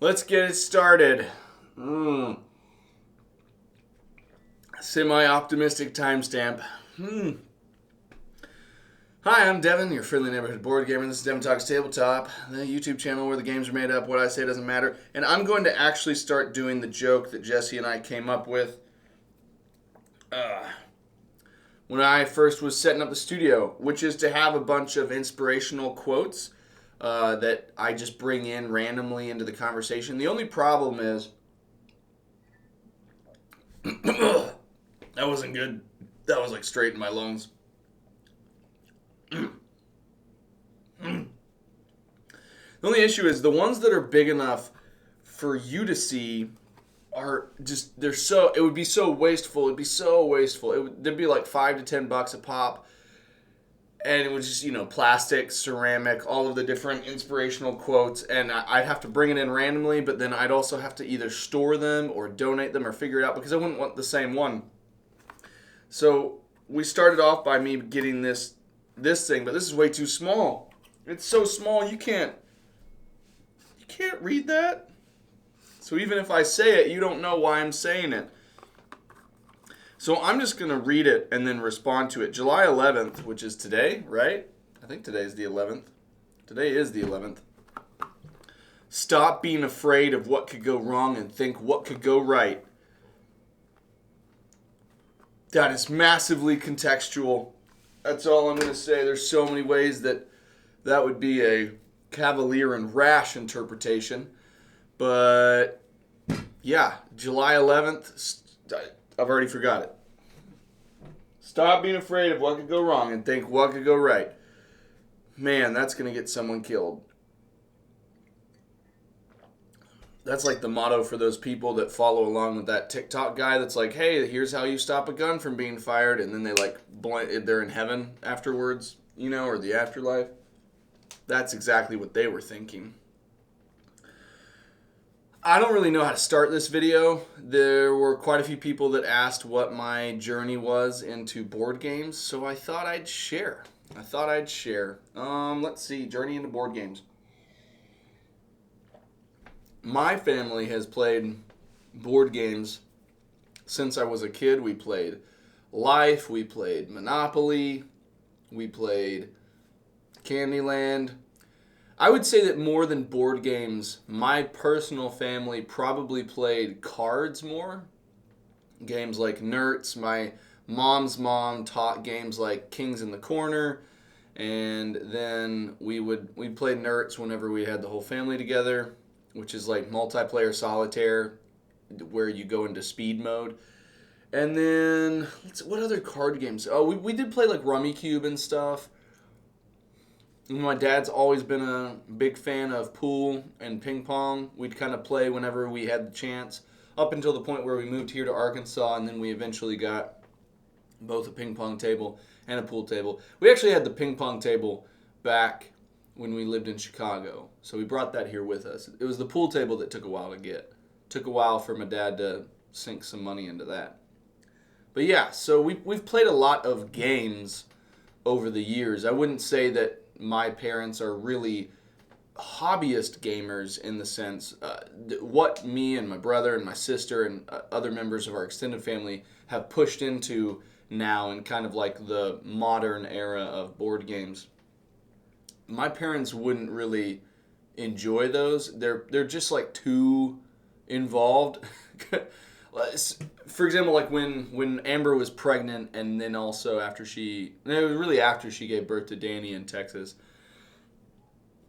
Let's get it started. Semi-optimistic timestamp. Hi, I'm Devin, your friendly neighborhood board gamer. This is Devin Talks Tabletop, the YouTube channel where the games are made up. What I say doesn't matter. And I'm going to actually start doing the joke that Jesse and I came up with when I first was setting up the studio, which is to have a bunch of inspirational quotes that I just bring in randomly into the conversation. The only problem is that wasn't good. That was like straight in my lungs. The only issue is the ones that are big enough for you to see are just, it would be so wasteful. It'd be so wasteful. There'd be like $5 to $10 a pop. And it was just, plastic, ceramic, all of the different inspirational quotes. And I'd have to bring it in randomly, but then I'd also have to either store them or donate them or figure it out because I wouldn't want the same one. So we started off by me getting this thing, but this is way too small. It's so small you can't read that. So even if I say it, you don't know why I'm saying it. So I'm just going to read it and then respond to it. July 11th, which is today, right? I think today is the 11th. Today is the 11th. Stop being afraid of what could go wrong and think what could go right. That is massively contextual. That's all I'm going to say. There's so many ways that would be a cavalier and rash interpretation. But yeah, July 11th, I've already forgot it. Stop being afraid of what could go wrong and think what could go right. Man, that's going to get someone killed. That's like the motto for those people that follow along with that TikTok guy that's like, hey, here's how you stop a gun from being fired. And then they're in heaven afterwards, or the afterlife. That's exactly what they were thinking. I don't really know how to start this video. There were quite a few people that asked what my journey was into board games, so I thought I'd share. Let's see, journey into board games. My family has played board games since I was a kid. We played Life, we played Monopoly, we played Candyland. I would say that more than board games, my personal family probably played cards more. Games like Nerds. My mom's mom taught games like Kings in the Corner. And then we played Nerds whenever we had the whole family together, which is like multiplayer solitaire where you go into speed mode. And then, what other card games? Oh, we did play like Rummy Cube and stuff. My dad's always been a big fan of pool and ping pong. We'd kind of play whenever we had the chance, up until the point where we moved here to Arkansas, and then we eventually got both a ping pong table and a pool table. We actually had the ping pong table back when we lived in Chicago, so we brought that here with us. It was the pool table that took a while to get. Took a while for my dad to sink some money into that. But yeah, so we've played a lot of games over the years. I wouldn't say that my parents are really hobbyist gamers in the sense what me and my brother and my sister and other members of our extended family have pushed into now in kind of like the modern era of board games. My parents wouldn't really enjoy those. They're just like too involved. For example, like when Amber was pregnant, and then also after she gave birth to Danny in Texas.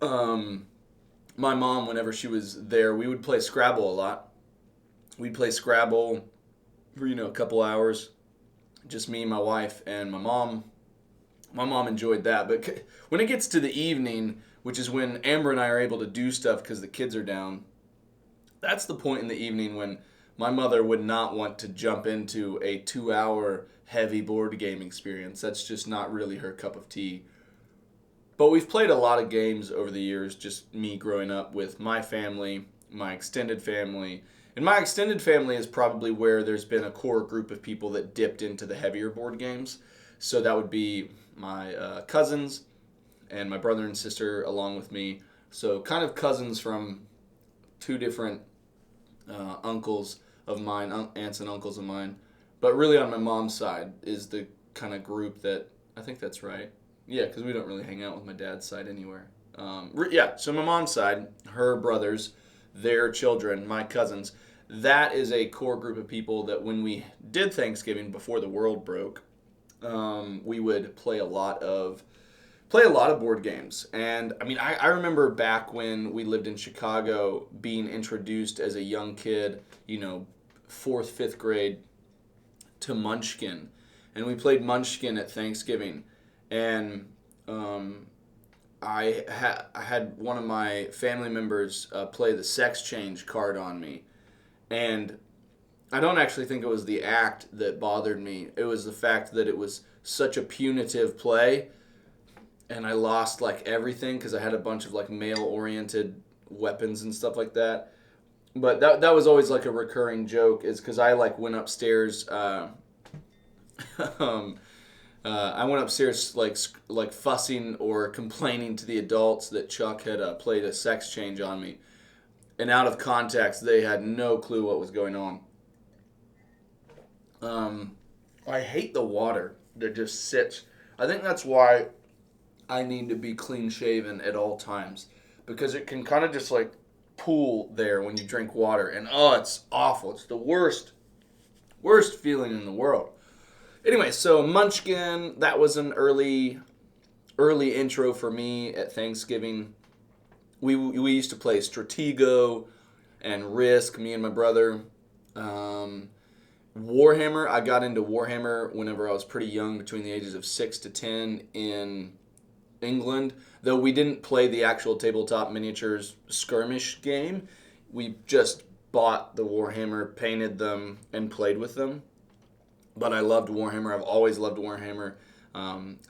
My mom, whenever she was there, we would play Scrabble a lot. We'd play Scrabble for a couple hours, just me, my wife, and my mom. My mom enjoyed that, but when it gets to the evening, which is when Amber and I are able to do stuff because the kids are down, that's the point in the evening when my mother would not want to jump into a 2-hour heavy board game experience. That's just not really her cup of tea. But we've played a lot of games over the years, just me growing up with my family, my extended family. And my extended family is probably where there's been a core group of people that dipped into the heavier board games. So that would be my cousins and my brother and sister along with me. So kind of cousins from two different uncles of mine, aunts and uncles of mine. But really on my mom's side is the kind of group that, I think that's right. Yeah, because we don't really hang out with my dad's side anywhere. So my mom's side, her brothers, their children, my cousins, that is a core group of people that when we did Thanksgiving before the world broke, we would play a lot of board games. And I mean, I remember back when we lived in Chicago being introduced as a young kid, 4th, 5th grade, to Munchkin. And we played Munchkin at Thanksgiving. And I had one of my family members play the sex change card on me. And I don't actually think it was the act that bothered me. It was the fact that it was such a punitive play. And I lost everything because I had a bunch of male-oriented weapons and stuff like that. But that was always a recurring joke, is because I went upstairs. I went upstairs fussing or complaining to the adults that Chuck had played a sex change on me, and out of context, they had no clue what was going on. I hate the water that just sits. I think that's why I need to be clean shaven at all times, because it can kind of just pool there when you drink water, and it's awful. It's the worst feeling in the world. Anyway, so Munchkin, that was an early intro for me at Thanksgiving. We used to play Stratego and Risk, me and my brother. Warhammer, I got into Warhammer whenever I was pretty young, between the ages of 6 to 10 in England, though we didn't play the actual tabletop miniatures skirmish game. We just bought the Warhammer, painted them, and played with them. But I loved Warhammer. I've always loved Warhammer.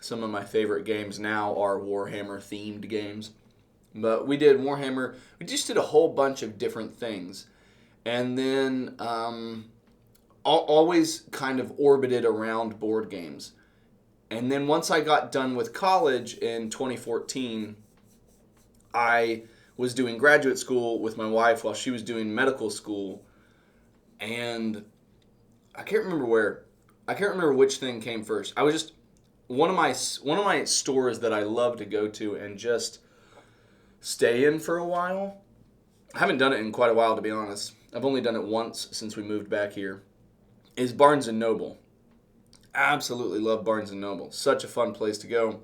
Some of my favorite games now are Warhammer-themed games. But we did Warhammer. We just did a whole bunch of different things. And then always kind of orbited around board games. And then once I got done with college in 2014, I was doing graduate school with my wife while she was doing medical school. And I can't remember which thing came first. I was just one of my stores that I love to go to and just stay in for a while. I haven't done it in quite a while, to be honest. I've only done it once since we moved back here. Is Barnes & Noble. Absolutely love Barnes & Noble. Such a fun place to go.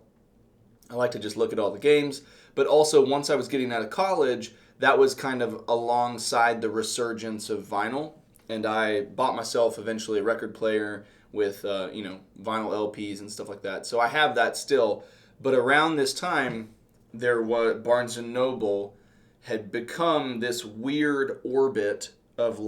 I like to just look at all the games. But also, once I was getting out of college, that was kind of alongside the resurgence of vinyl. And I bought myself eventually a record player with, vinyl LPs and stuff like that. So I have that still. But around this time, Barnes & Noble had become this weird orbit of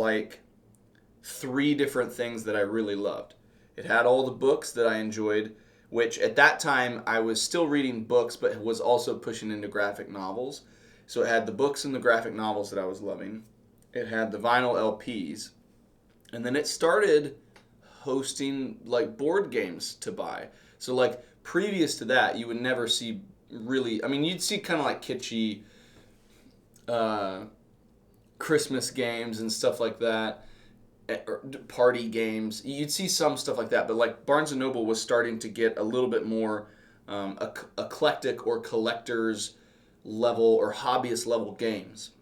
3 different things that I really loved. It had all the books that I enjoyed, which at that time I was still reading books, but was also pushing into graphic novels. So it had the books and the graphic novels that I was loving. It had the vinyl LPs. And then it started hosting board games to buy. So previous to that, you would never see you'd see kind of kitschy Christmas games and stuff like that. Party games. You'd see some stuff like that, but Barnes & Noble was starting to get a little bit more eclectic or collector's level or hobbyist level games,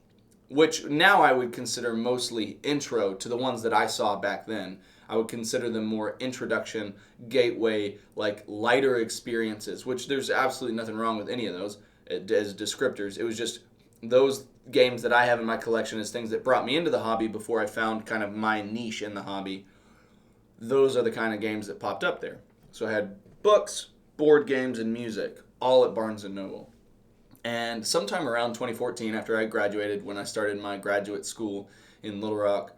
which now I would consider mostly intro to the ones that I saw back then. I would consider them more introduction, gateway, lighter experiences, which there's absolutely nothing wrong with any of those as descriptors. It was just those games that I have in my collection as things that brought me into the hobby before I found kind of my niche in the hobby. Those are the kind of games that popped up there. So I had books, board games, and music, all at Barnes & Noble. And sometime around 2014, after I graduated, when I started my graduate school in Little Rock,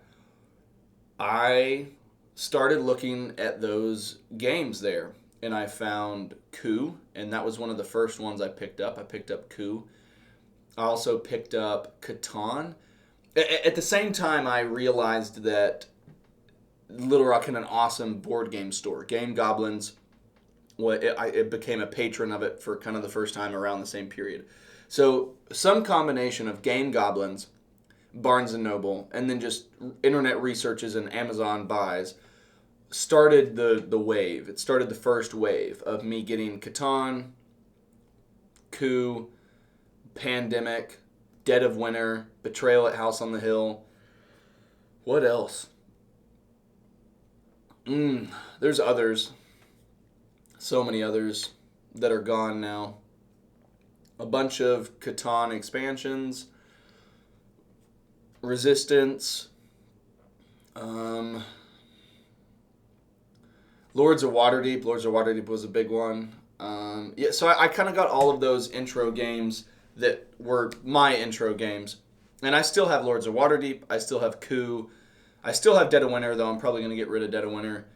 I started looking at those games there. And I found Coup, and that was one of the first ones I picked up. I picked up Coup. I also picked up Catan. At the same time, I realized that Little Rock had an awesome board game store. Game Goblins, it became a patron of it for kind of the first time around the same period. So some combination of Game Goblins Barnes & Noble, and then just internet researches and Amazon buys started the wave. It started the first wave of me getting Catan, Coup, Pandemic, Dead of Winter, Betrayal at House on the Hill. What else? There's others. So many others that are gone now. A bunch of Catan expansions. Resistance. Lords of Waterdeep. Lords of Waterdeep was a big one. So I kind of got all of those intro games that were my intro games. And I still have Lords of Waterdeep. I still have Coup. I still have Dead of Winter, though I'm probably going to get rid of Dead of Winter.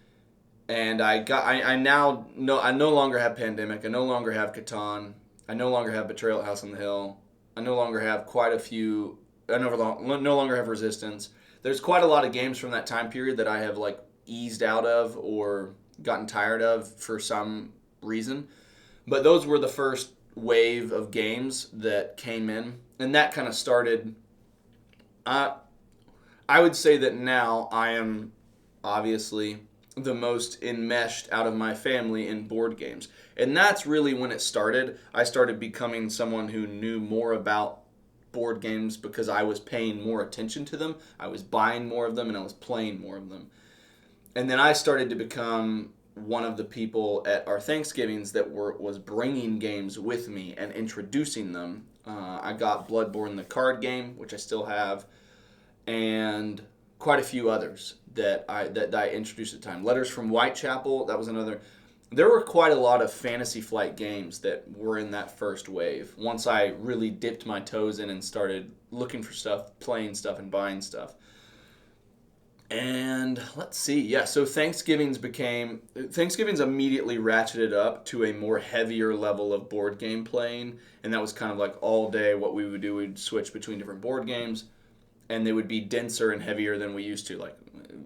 And I no longer have Pandemic. I no longer have Catan. I no longer have Betrayal at House on the Hill. I no longer have quite a few. I no longer have Resistance. There's quite a lot of games from that time period that I have like eased out of or gotten tired of for some reason. But those were the first wave of games that came in, and that kind of started. I would say that now I am obviously the most enmeshed out of my family in board games. And that's really when it started. I started becoming someone who knew more about board games because I was paying more attention to them. I was buying more of them and I was playing more of them. And then I started to become one of the people at our Thanksgivings that was bringing games with me and introducing them. I got Bloodborne the card game, which I still have, and quite a few others that I introduced at the time. Letters from Whitechapel, that was another. There were quite a lot of Fantasy Flight games that were in that first wave. Once I really dipped my toes in and started looking for stuff, playing stuff, and buying stuff. And let's see, yeah, so Thanksgivings immediately ratcheted up to a more heavier level of board game playing, and that was kind of like all day what we would do. We'd switch between different board games, and they would be denser and heavier than we used to. Like,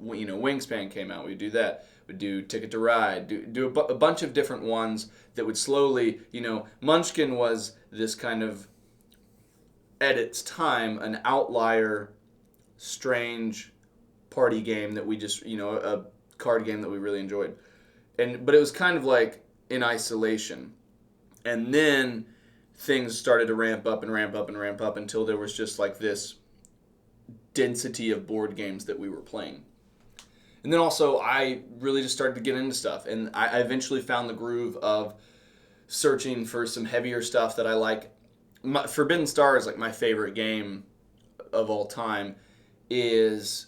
Wingspan came out, we'd do that. We'd do Ticket to Ride, do a bunch of different ones that would slowly, Munchkin was this kind of, at its time, an outlier, strange party game that we just, a card game that we really enjoyed. But it was kind of like in isolation. And then things started to ramp up and ramp up and ramp up until there was just like this density of board games that we were playing. And then also I really just started to get into stuff. And I eventually found the groove of searching for some heavier stuff that I like. Forbidden Star is like my favorite game of all time. Is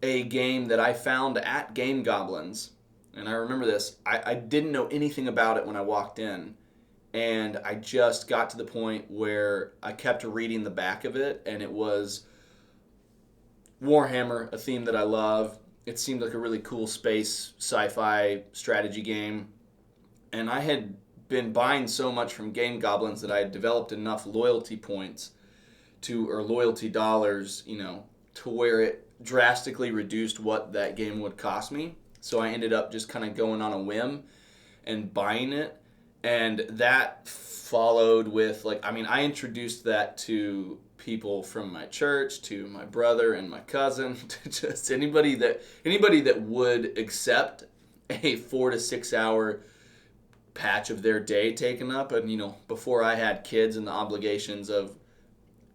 a game that I found at Game Goblins, and I remember this. I didn't know anything about it when I walked in, and I just got to the point where I kept reading the back of it, and it was Warhammer, a theme that I love. It seemed like a really cool space sci-fi strategy game, and I had been buying so much from Game Goblins that I had developed enough loyalty points or loyalty dollars, to where it drastically reduced what that game would cost me. So I ended up just kind of going on a whim and buying it. And that followed with, I introduced that to people from my church, to my brother and my cousin, to just anybody that would accept a 4 to 6 hour patch of their day taken up. And, before I had kids and the obligations of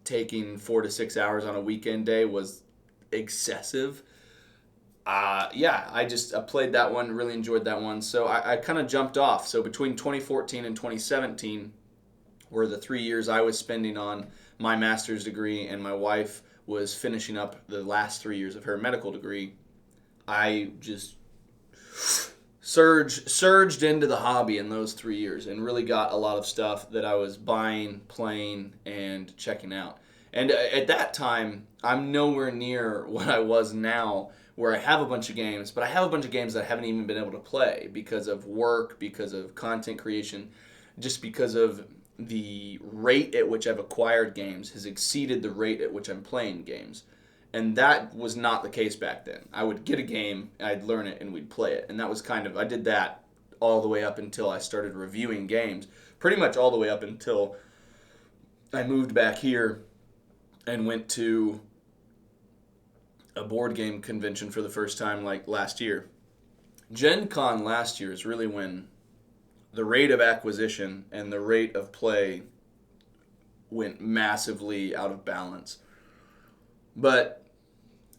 taking 4 to 6 hours on a weekend day was excessive. I played that one, really enjoyed that one. So I kind of jumped off. So between 2014 and 2017 were the 3 years I was spending on my master's degree, and my wife was finishing up the last 3 years of her medical degree. I just surged into the hobby in those 3 years and really got a lot of stuff that I was buying, playing, and checking out. And at that time, I'm nowhere near what I was now, where I have a bunch of games, but I have a bunch of games that I haven't even been able to play because of work, because of content creation, just because of the rate at which I've acquired games has exceeded the rate at which I'm playing games. And that was not the case back then. I would get a game, I'd learn it, and we'd play it. And that was I did that all the way up until I started reviewing games. Pretty much all the way up until I moved back here and went to a board game convention for the first time like last year. Gen Con last year is really when the rate of acquisition and the rate of play went massively out of balance. But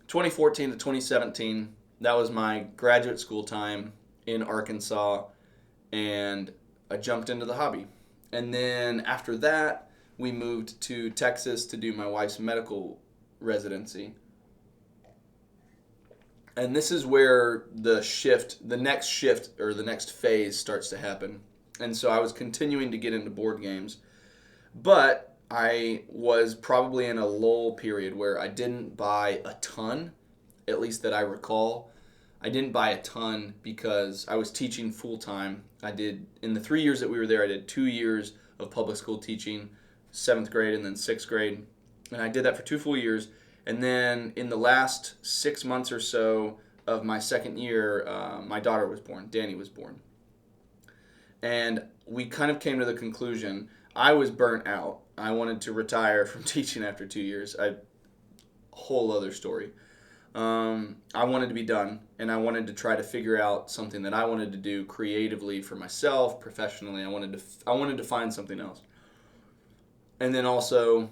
2014 to 2017, that was my graduate school time in Arkansas, and I jumped into the hobby. And then after that, we moved to Texas to do my wife's medical residency. And this is where the next phase starts to happen. And so I was continuing to get into board games, but I was probably in a lull period where I didn't buy a ton, at least that I recall. I didn't buy a ton because I was teaching full time. In the 3 years that we were there, I did 2 years of public school teaching, 7th grade and then 6th grade. And I did that for 2 full years. And then in the last 6 months or so of my second year, my daughter was born. Danny was born. And we kind of came to the conclusion, I was burnt out. I wanted to retire from teaching after 2 years. Whole other story. I wanted to be done, and I wanted to try to figure out something that I wanted to do creatively for myself, professionally. I wanted to find something else. And then also,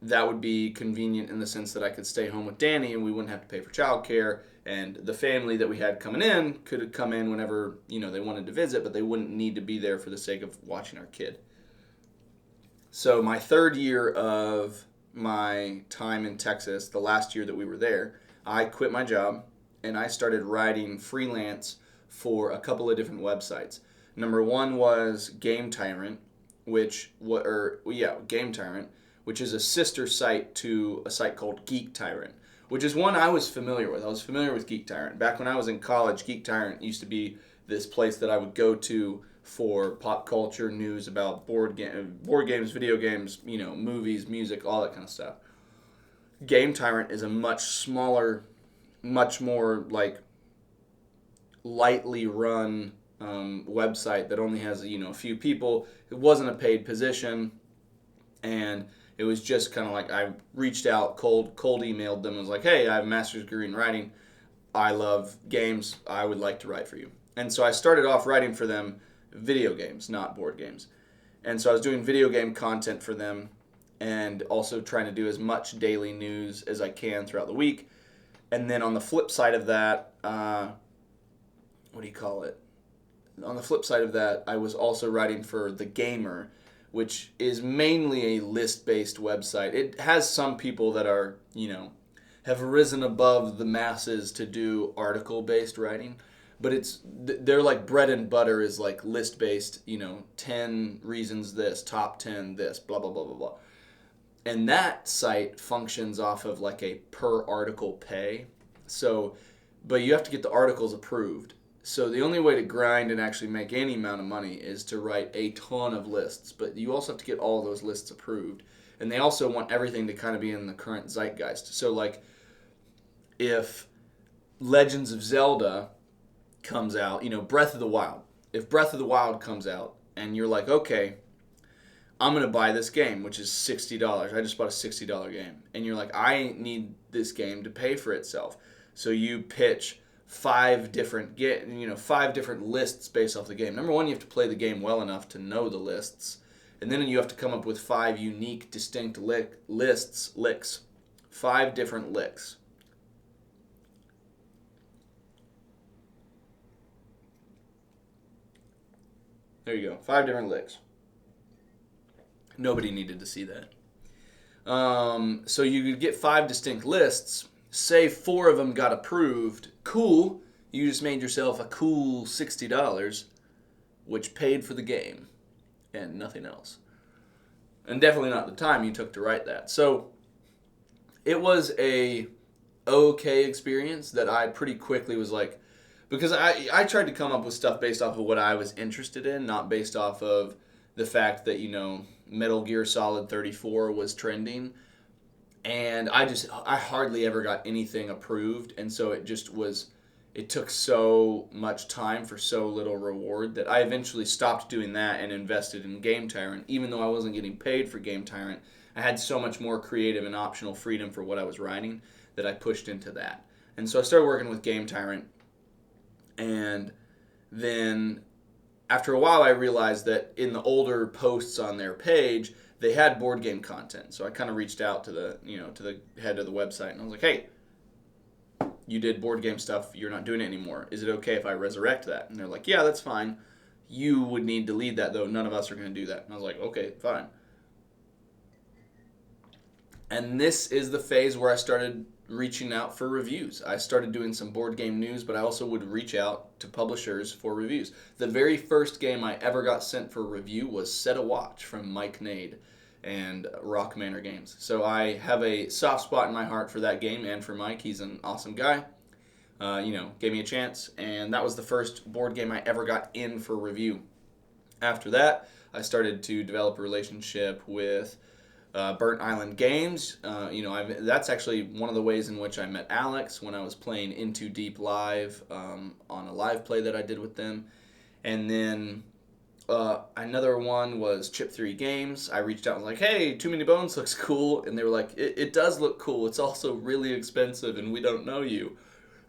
that would be convenient in the sense that I could stay home with Danny and we wouldn't have to pay for childcare, and the family that we had coming in could come in whenever, they wanted to visit, but they wouldn't need to be there for the sake of watching our kid. So my third year of my time in Texas, the last year that we were there, I quit my job and I started writing freelance for a couple of different websites. Number one was Game Tyrant, Game Tyrant, which is a sister site to a site called Geek Tyrant, which is one I was familiar with. I was familiar with Geek Tyrant. Back when I was in college, Geek Tyrant used to be this place that I would go to for pop culture news about board games, video games, movies, music, all that kind of stuff. Game Tyrant is a much smaller, much more lightly run website that only has a few people. It wasn't a paid position, and it was just kind of like I reached out, cold emailed them and was like, hey, I have a master's degree in writing. I love games. I would like to write for you. And so I started off writing for them video games, not board games. And so I was doing video game content for them and also trying to do as much daily news as I can throughout the week. And then on the flip side of that, on the flip side of that, I was also writing for The Gamer, which is mainly a list-based website. It has some people that are, have risen above the masses to do article-based writing, but they're like bread and butter is like list-based, 10 reasons this, top 10 this, blah, blah, blah, blah, blah. And that site functions off of like a per article pay. So, but you have to get the articles approved. So the only way to grind and actually make any amount of money is to write a ton of lists, but you also have to get all those lists approved. And they also want everything to kind of be in the current zeitgeist. So like if Legends of Zelda comes out, Breath of the Wild. If Breath of the Wild comes out and you're like, okay, I'm going to buy this game, which is $60. I just bought a $60 game. And you're like, I need this game to pay for itself. So you pitch 5 different lists based off the game. Number one, you have to play the game well enough to know the lists. And then you have to come up with 5 unique, distinct licks. 5 different licks. There you go. 5 different licks. Nobody needed to see that. So you could get 5 distinct lists. Say 4 of them got approved. Cool. You just made yourself a cool $60, which paid for the game and nothing else. And definitely not the time you took to write that. So it was a okay experience that I pretty quickly was like, because I tried to come up with stuff based off of what I was interested in, not based off of the fact that, Metal Gear Solid 34 was trending. And I hardly ever got anything approved. And so it took so much time for so little reward that I eventually stopped doing that and invested in Game Tyrant. Even though I wasn't getting paid for Game Tyrant, I had so much more creative and optional freedom for what I was writing that I pushed into that. And so I started working with Game Tyrant, and then after a while I realized that in the older posts on their page, they had board game content. So I kind of reached out to the head of the website, and I was like, hey, you did board game stuff, you're not doing it anymore. Is it okay if I resurrect that? And they're like, yeah, that's fine. You would need to lead that, though. None of us are going to do that. And I was like, okay, fine. And this is the phase where I started reaching out for reviews. I started doing some board game news, but I also would reach out to publishers for reviews. The very first game I ever got sent for review was Set a Watch from Mike Nade and Rock Manor Games. So I have a soft spot in my heart for that game and for Mike. He's an awesome guy. Gave me a chance, and that was the first board game I ever got in for review. After that, I started to develop a relationship with Burnt Island Games. That's actually one of the ways in which I met Alex when I was playing Into Deep live on a live play that I did with them. And then another one was Chip 3 Games. I reached out and was like, hey, Too Many Bones looks cool. And they were like, it does look cool. It's also really expensive and we don't know you,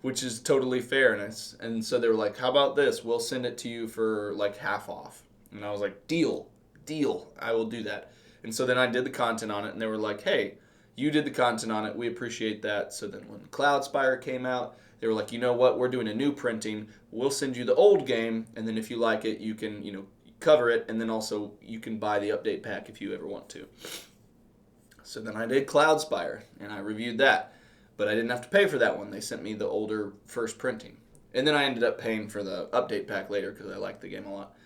which is totally fair. And so they were like, how about this? We'll send it to you for like half off. And I was like, deal. I will do that. And so then I did the content on it, and they were like, hey, you did the content on it. We appreciate that. So then when Cloudspire came out, they were like, you know what? We're doing a new printing. We'll send you the old game, and then if you like it, you can, cover it, and then also you can buy the update pack if you ever want to. So then I did Cloudspire, and I reviewed that. But I didn't have to pay for that one. They sent me the older first printing. And then I ended up paying for the update pack later because I liked the game a lot.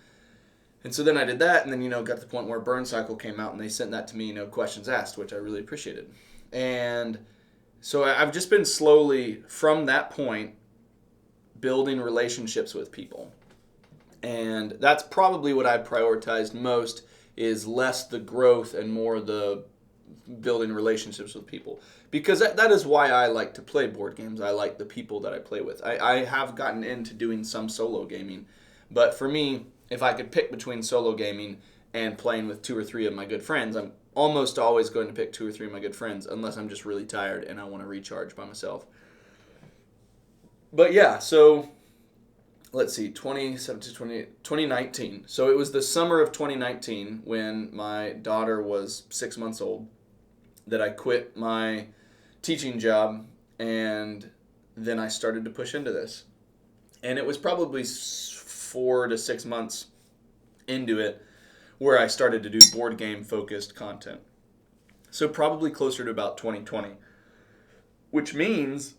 And so then I did that, and then, got to the point where Burn Cycle came out, and they sent that to me, questions asked, which I really appreciated. And so I've just been slowly, from that point, building relationships with people. And that's probably what I prioritized most, is less the growth and more the building relationships with people. Because that is why I like to play board games. I like the people that I play with. I have gotten into doing some solo gaming, but for me, if I could pick between solo gaming and playing with 2 or 3 of my good friends, I'm almost always going to pick 2 or 3 of my good friends, unless I'm just really tired and I want to recharge by myself. But yeah, so let's see, 2019. So it was the summer of 2019 when my daughter was 6 months old that I quit my teaching job, and then I started to push into this. And it was probably 4 to 6 months into it where I started to do board game focused content. So probably closer to about 2020, which means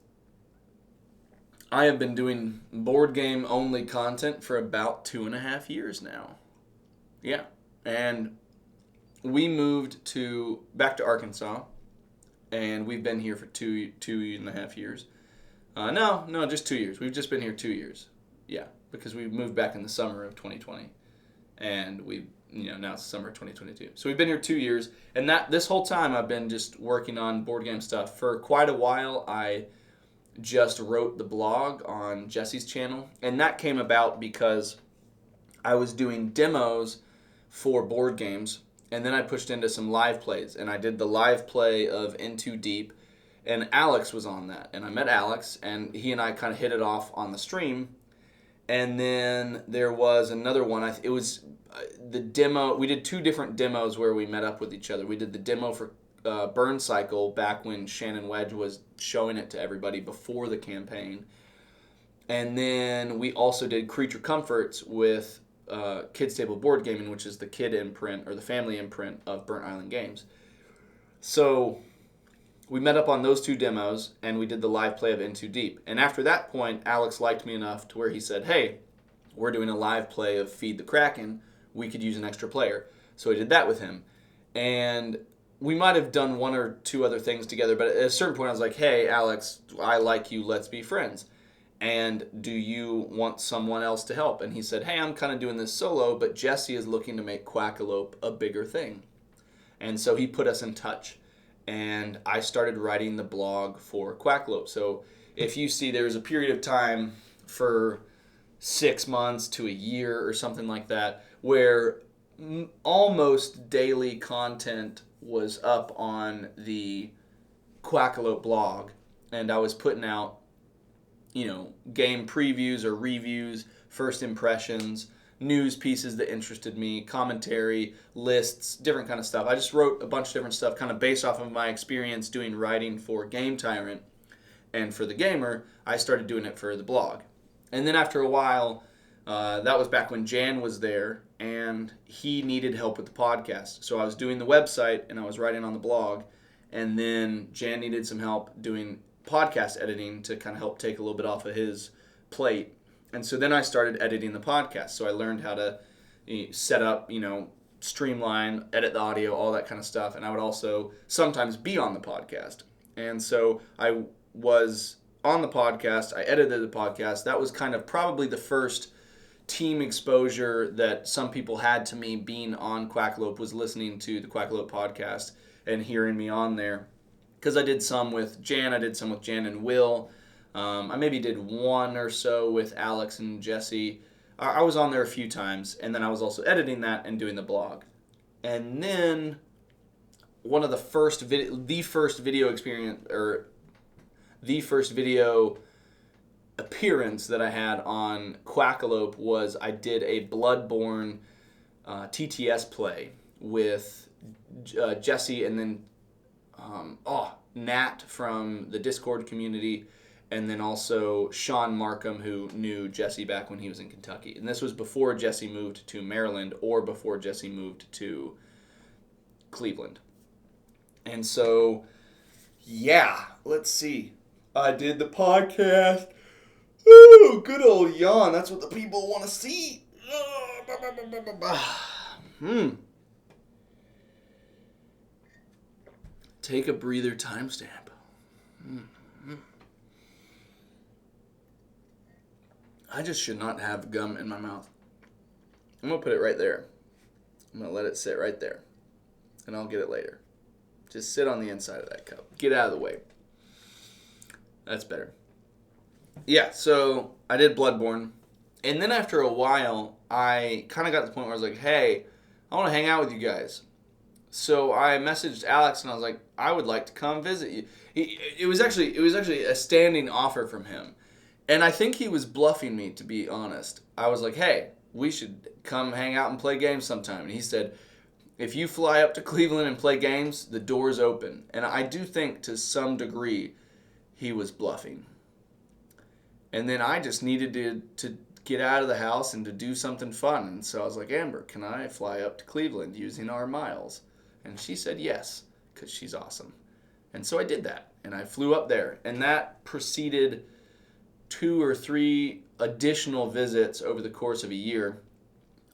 I have been doing board game only content for about 2.5 years now. Yeah. And we moved back to Arkansas, and we've been here for 2.5 years. No, just 2 years. We've just been here 2 years. Yeah, because we moved back in the summer of 2020, and now it's the summer of 2022. So we've been here 2 years, and this whole time I've been just working on board game stuff. For quite a while, I just wrote the blog on Jesse's channel, and that came about because I was doing demos for board games, and then I pushed into some live plays, and I did the live play of Into Deep, and Alex was on that, and I met Alex, and he and I kind of hit it off on the stream. And then there was another one. It was the demo. We did 2 different demos where we met up with each other. We did the demo for Burn Cycle back when Shannon Wedge was showing it to everybody before the campaign. And then we also did Creature Comforts with Kids Table Board Gaming, which is the kid imprint or the family imprint of Burnt Island Games. So we met up on those 2 demos, and we did the live play of Into Deep. And after that point, Alex liked me enough to where he said, hey, we're doing a live play of Feed the Kraken. We could use an extra player. So I did that with him. And we might have done 1 or 2 other things together, but at a certain point I was like, hey, Alex, I like you. Let's be friends. And do you want someone else to help? And he said, hey, I'm kind of doing this solo, but Jesse is looking to make Quackalope a bigger thing. And so he put us in touch. And I started writing the blog for Quackalope. So if you see, there's a period of time for 6 months to a year or something like that where almost daily content was up on the Quackalope blog, and I was putting out, game previews or reviews, first impressions, news pieces that interested me, commentary, lists, different kind of stuff. I just wrote a bunch of different stuff kind of based off of my experience doing writing for Game Tyrant and for The Gamer. I started doing it for the blog. And then after a while, that was back when Jan was there, and he needed help with the podcast. So I was doing the website, and I was writing on the blog, and then Jan needed some help doing podcast editing to kind of help take a little bit off of his plate. And so then I started editing the podcast. So I learned how to set up, streamline, edit the audio, all that kind of stuff. And I would also sometimes be on the podcast. And so I was on the podcast. I edited the podcast. That was kind of probably the first team exposure that some people had to me being on Quackalope, was listening to the Quackalope podcast and hearing me on there. Because I did some with Jan. I did some with Jan and Will. I maybe did one or so with Alex and Jesse. I was on there a few times, and then I was also editing that and doing the blog. And then one of the first video appearance that I had on Quackalope was I did a Bloodborne TTS play with Jesse, and then Nat from the Discord community, and then also Sean Markham, who knew Jesse back when he was in Kentucky. And this was before Jesse moved to Maryland or before Jesse moved to Cleveland. And so, yeah, let's see. I did the podcast. Ooh, good old yawn. That's what the people want to see. Take a breather timestamp. I just should not have gum in my mouth. I'm going to put it right there. I'm going to let it sit right there. And I'll get it later. Just sit on the inside of that cup. Get out of the way. That's better. Yeah, so I did Bloodborne. And then after a while, I kind of got to the point where I was like, hey, I want to hang out with you guys. So I messaged Alex and I was like, I would like to come visit you. It was actually a standing offer from him. And I think he was bluffing me, to be honest. I was like, hey, we should come hang out and play games sometime. And he said, if you fly up to Cleveland and play games, the door's open. And I do think to some degree he was bluffing. And then I just needed to get out of the house and to do something fun. And so I was like, Amber, can I fly up to Cleveland using our miles? And she said yes, because she's awesome. And so I did that. And I flew up there. And that preceded 2 or 3 additional visits over the course of a year.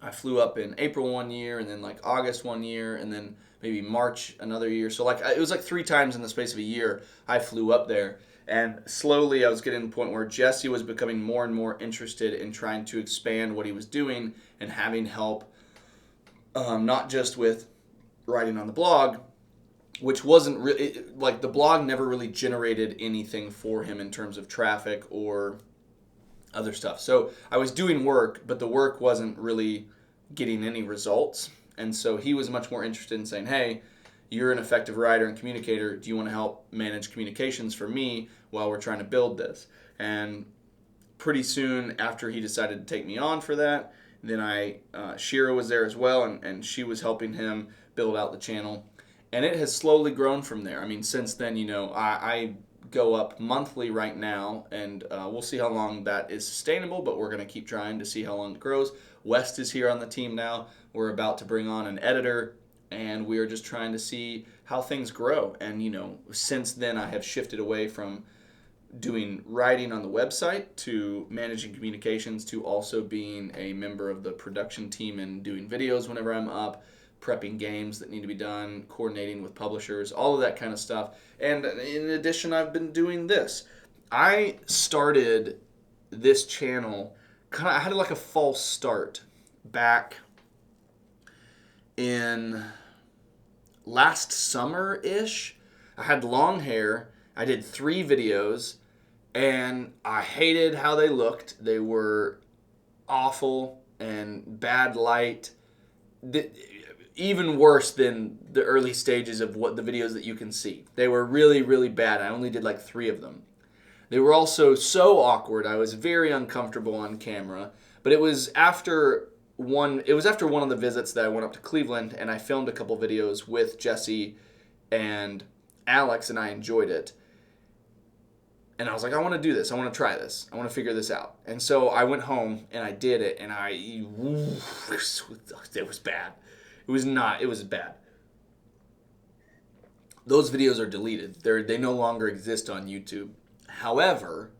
I flew up in April one year, and then like August one year, and then maybe March another year. So it was like 3 times in the space of a year I flew up there. And slowly I was getting to the point where Jesse was becoming more and more interested in trying to expand what he was doing and having help, not just with writing on the blog, which wasn't really, like, the blog never really generated anything for him in terms of traffic or other stuff. So I was doing work, but the work wasn't really getting any results. And so he was much more interested in saying, hey, you're an effective writer and communicator. Do you want to help manage communications for me while we're trying to build this? And pretty soon after he decided to take me on for that, then Shira was there as well, and she was helping him build out the channel. And it has slowly grown from there. I mean, since then, I go up monthly right now, and we'll see how long that is sustainable, but we're going to keep trying to see how long it grows. West is here on the team now. We're about to bring on an editor, and we are just trying to see how things grow. And, since then I have shifted away from doing writing on the website to managing communications to also being a member of the production team and doing videos whenever I'm up, prepping games that need to be done, coordinating with publishers, all of that kind of stuff. And in addition, I've been doing this. I started this channel, I had like a false start back in last summer-ish. I had long hair. I did 3 videos, and I hated how they looked. They were awful and bad light. even worse than the early stages of what the videos that you can see. They were really, really bad. I only did like 3 of them. They were also so awkward. I was very uncomfortable on camera. But it was after one of the visits that I went up to Cleveland, and I filmed a couple videos with Jesse and Alex, and I enjoyed it. And I was like, I want to do this. I want to try this. I want to figure this out. And so I went home and I did it, and it was bad. It was bad. Those videos are deleted. They no longer exist on YouTube. However,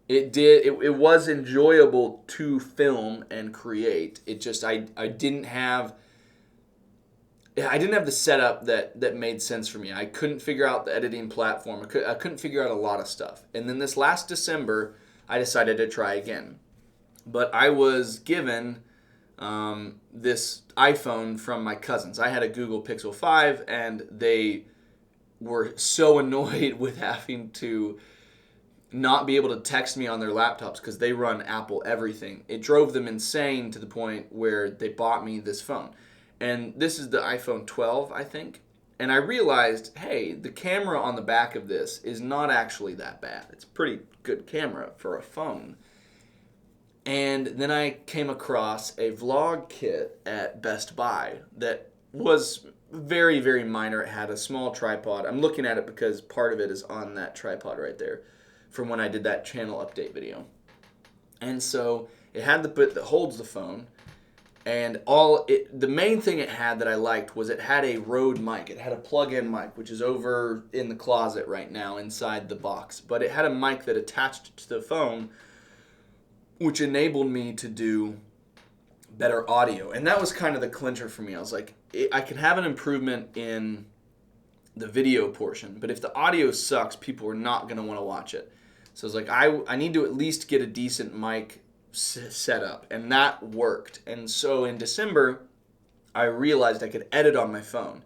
it was enjoyable to film and create. It just I didn't have the setup that made sense for me. I couldn't figure out the editing platform. I couldn't figure out a lot of stuff. And then this last December, I decided to try again. But I was given this iPhone from my cousins. I had a Google Pixel 5, and they were so annoyed with having to not be able to text me on their laptops because they run Apple everything. It drove them insane to the point where they bought me this phone. And this is the iPhone 12, I think. And I realized, hey, the camera on the back of this is not actually that bad. It's a pretty good camera for a phone. And then I came across a vlog kit at Best Buy that was very, very minor. It had a small tripod. I'm looking at it because part of it is on that tripod right there from when I did that channel update video. And so it had the bit that holds the phone. And the main thing it had that I liked was it had a Rode mic. It had a plug-in mic, which is over in the closet right now inside the box. But it had a mic that attached to the phone, which enabled me to do better audio. And that was kind of the clincher for me. I was like, I can have an improvement in the video portion, but if the audio sucks, people are not going to want to watch it. So I was like, I need to at least get a decent mic set up, and that worked. And so in December, I realized I could edit on my phone.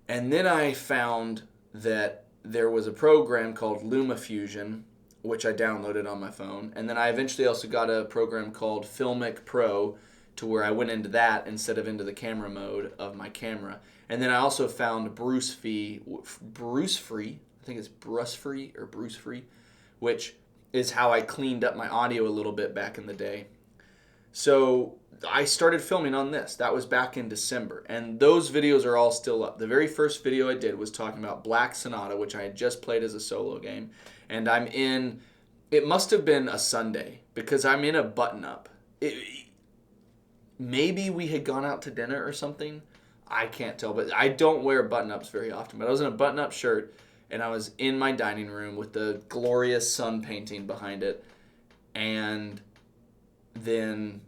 And then I found that there was a program called LumaFusion, which I downloaded on my phone. And then I eventually also got a program called Filmic Pro, to where I went into that instead of into the camera mode of my camera. And then I also found Bruce Free, I think it's Bruce Free, which is how I cleaned up my audio a little bit back in the day. So I started filming on this. That was back in December. And those videos are all still up. The very first video I did was talking about Black Sonata, which I had just played as a solo game. And it must have been a Sunday, because I'm in a button-up. Maybe we had gone out to dinner or something. I can't tell, but I don't wear button-ups very often. But I was in a button-up shirt, and I was in my dining room with the glorious sun painting behind it. And then,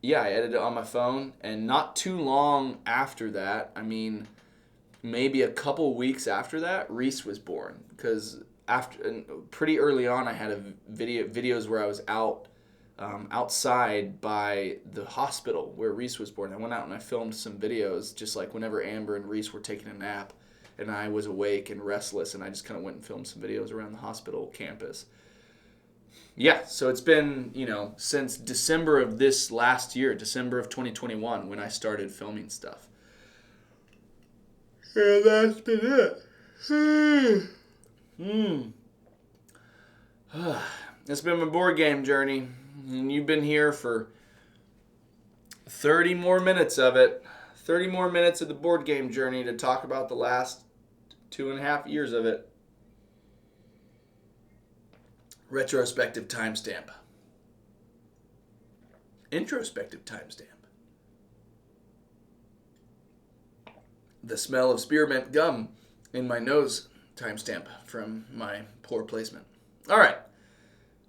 yeah, I edited it on my phone. And not too long after that, maybe a couple weeks after that, Reese was born. Because pretty early on, I had videos where I was outside by the hospital where Reese was born. I went out and I filmed some videos, just like whenever Amber and Reese were taking a nap. And I was awake and restless, and I just kind of went and filmed some videos around the hospital campus. Yeah, so it's been, since December of this last year, December of 2021, when I started filming stuff. And that's been it. It's been my board game journey, and you've been here for 30 more minutes of it. 30 more minutes of the board game journey to talk about the last 2.5 years of it. Retrospective timestamp. Introspective timestamp. The smell of spearmint gum in my nose timestamp from my poor placement. All right.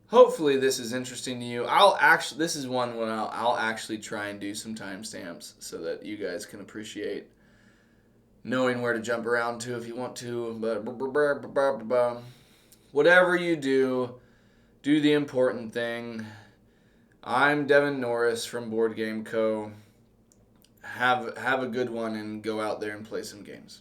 Hopefully this is interesting to you. This is one where I'll actually try and do some timestamps so that you guys can appreciate knowing where to jump around to if you want to. But whatever you do the important thing. I'm Devin Norris from BoardGameCo. Have a good one and go out there and play some games.